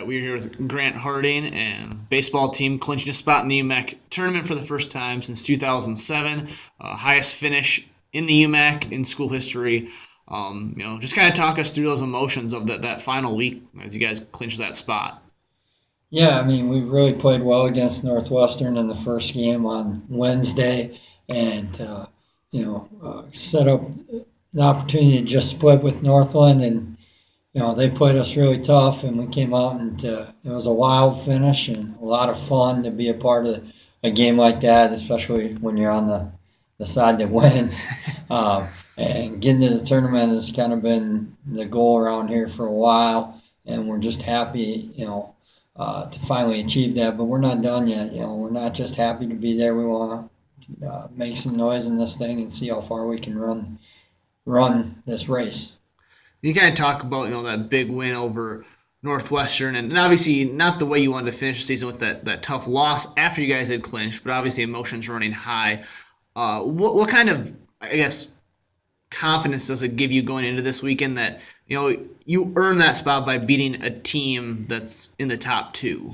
right, we're here with Grant Harding and baseball team clinching a spot in the UMAC tournament for the first time since 2007. Highest finish in the UMAC in school history. Just kind of talk us through those emotions of that final week as you guys clinch that spot. Yeah, I mean, we really played well against Northwestern in the first game on Wednesday, and set up an opportunity to just split with Northland, and they played us really tough, and we came out and it was a wild finish and a lot of fun to be a part of a game like that, especially when you're on the side that wins. And getting to the tournament has kind of been the goal around here for a while, and we're just happy, to finally achieve that. But we're not done yet. We're not just happy to be there. We want to make some noise in this thing and see how far we can run this race. You kind of talk about that big win over Northwestern, and obviously not the way you wanted to finish the season with that tough loss after you guys had clinched, but obviously emotions running high. What kind of, I guess, confidence does it give you going into this weekend that you earn that spot by beating a team that's in the top two?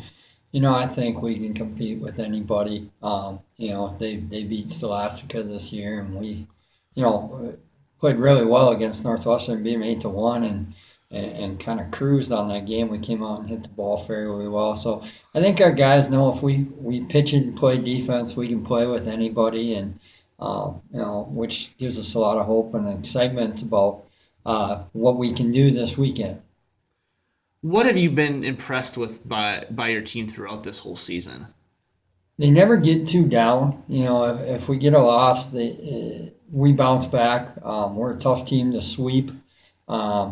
I think we can compete with anybody. They beat Scholastica this year, and we, played really well against Northwestern, beat them 8-1, and kind of cruised on that game. We came out and hit the ball fairly well. So I think our guys know if we pitch it and play defense, we can play with anybody, and which gives us a lot of hope and excitement about what we can do this weekend. What have you been impressed with by your team throughout this whole season? They never get too down. If we get a loss, we bounce back. We're a tough team to sweep. I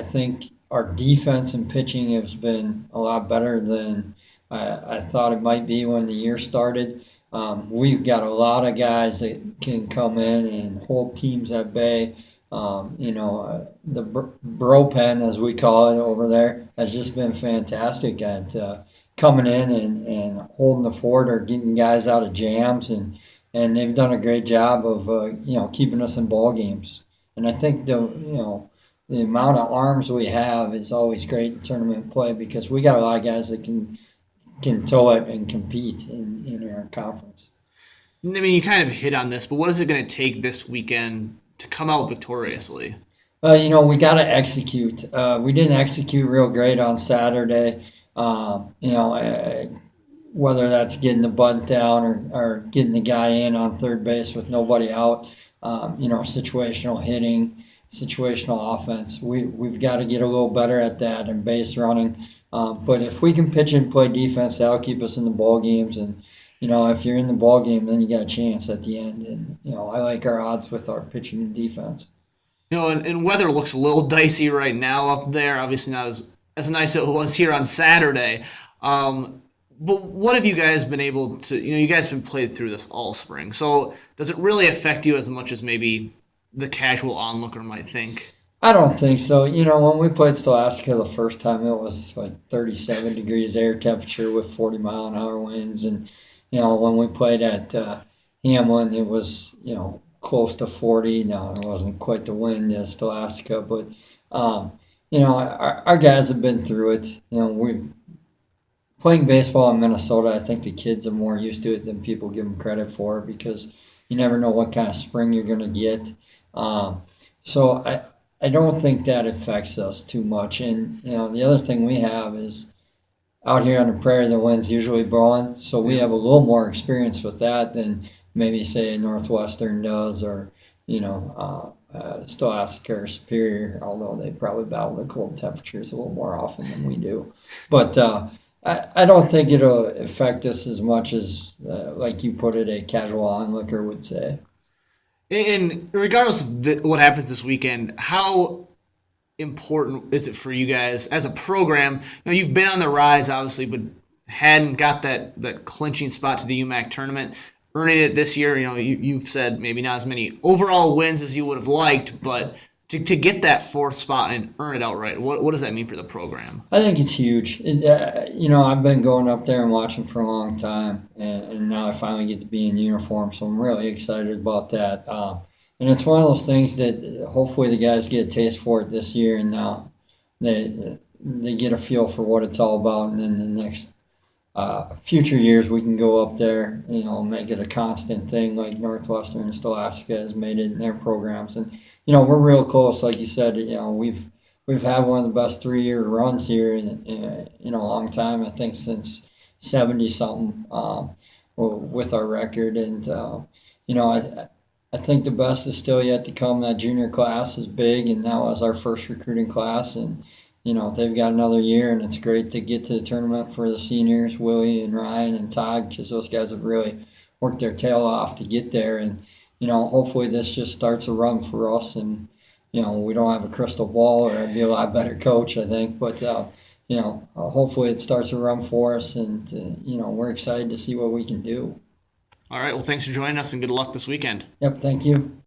think our defense and pitching has been a lot better than I thought it might be when the year started. We've got a lot of guys that can come in and hold teams at bay. The bro pen, as we call it over there, has just been fantastic at coming in and holding the fort or getting guys out of jams, and they've done a great job of keeping us in ball games. And I think the amount of arms we have is always great in tournament play because we got a lot of guys that can tow it and compete in our conference. I mean, you kind of hit on this, but what is it going to take this weekend to come out victoriously? We got to execute. We didn't execute real great on Saturday. Whether that's getting the bunt down or getting the guy in on third base with nobody out, situational hitting, situational offense. We've got to get a little better at that and base running. But if we can pitch and play defense, that'll keep us in the ball games. And if you're in the ball game, then you got a chance at the end. And I like our odds with our pitching and defense. And weather looks a little dicey right now up there. Obviously not as nice as it was here on Saturday. But what have you guys been able to? You guys have been played through this all spring. So does it really affect you as much as maybe the casual onlooker might think? I don't think so. When we played Scholastica the first time, it was like 37 degrees air temperature with 40-mile-an-hour winds. And, when we played at Hamlin, it was, close to 40. No, it wasn't quite the wind as Scholastica. But, our guys have been through it. We're playing baseball in Minnesota. I think the kids are more used to it than people give them credit for because you never know what kind of spring you're going to get. So I don't think that affects us too much. And, the other thing we have is out here on the prairie, the wind's usually blowing. So we have a little more experience with that than maybe, say, Northwestern does or, Scholastica or Superior, although they probably battle the cold temperatures a little more often than we do. But I don't think it'll affect us as much as, like you put it, a casual onlooker would say. And regardless of what happens this weekend, how important is it for you guys as a program? You've been on the rise, obviously, but hadn't got that clinching spot to the UMAC tournament. Earning it this year, you've said maybe not as many overall wins as you would have liked, but to get that fourth spot and earn it outright, what does that mean for the program? I think it's huge. I've been going up there and watching for a long time, and now I finally get to be in uniform, so I'm really excited about that. And it's one of those things that hopefully the guys get a taste for it this year, and now they get a feel for what it's all about, and then the next future years we can go up there, make it a constant thing like Northwestern and Scholastica has made it in their programs. And we're real close, like you said. We've had one of the best 3-year runs here in a long time. I think since 70 something, with our record. And I think the best is still yet to come. That junior class is big, and that was our first recruiting class. And they've got another year, and it's great to get to the tournament for the seniors, Willie and Ryan and Todd, because those guys have really worked their tail off to get there. And hopefully this just starts a run for us. And we don't have a crystal ball, or I'd be a lot better coach, I think. But hopefully it starts a run for us, and we're excited to see what we can do. All right. Well, thanks for joining us, and good luck this weekend. Yep, thank you.